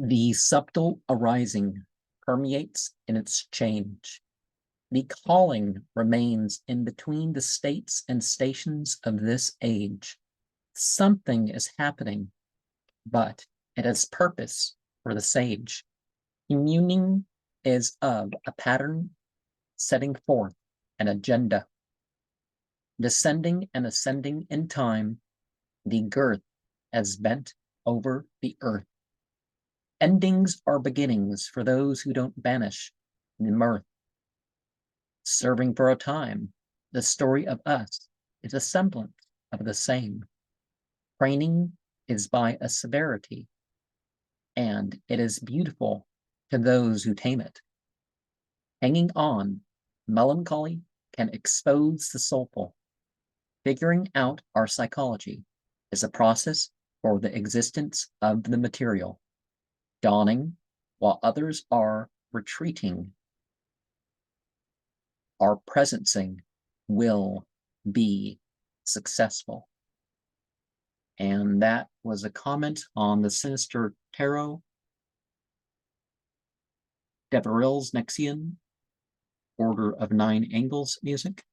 The subtle arising permeates in its change. The calling remains in between the states and stations of this age. Something is happening, but it has purpose for the sage. Communing is of a pattern setting forth an agenda. Descending and ascending in time, the girth has bent over the earth. Endings are beginnings for those who don't banish the mirth. Serving for a time, the story of us is a semblance of the same. Training is by a severity, and it is beautiful to those who tame it. Hanging on, melancholy can expose the soulful. Figuring out our psychology is a process for the existence of the material. Dawning while others are retreating. Our presencing will be successful. And that was a comment on the Sinister Tarot, Deveril's Nexian, Order of Nine Angles music.